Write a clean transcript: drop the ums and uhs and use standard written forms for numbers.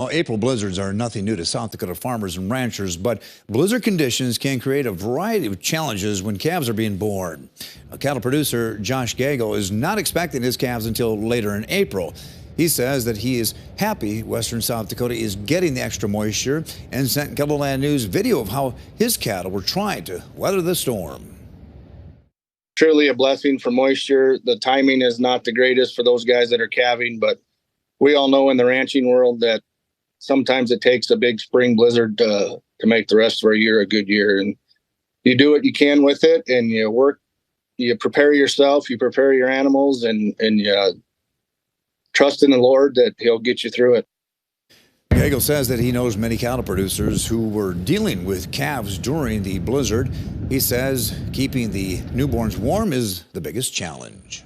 Well, April blizzards are nothing new to South Dakota farmers and ranchers, but blizzard conditions can create a variety of challenges when calves are being born. Cattle producer Josh Gagel is not expecting his calves until later in April. He says that he is happy western South Dakota is getting the extra moisture and sent Kettleland News video of how his cattle were trying to weather the storm. Truly a blessing for moisture. The timing is not the greatest for those guys that are calving, but we all know in the ranching world that sometimes it takes a big spring blizzard to make the rest of our year a good year. And you do what you can with it, and you work, you prepare yourself, you prepare your animals, and you trust in the Lord that he'll get you through it. Gagel says that he knows many cattle producers who were dealing with calves during the blizzard. He says keeping the newborns warm is the biggest challenge.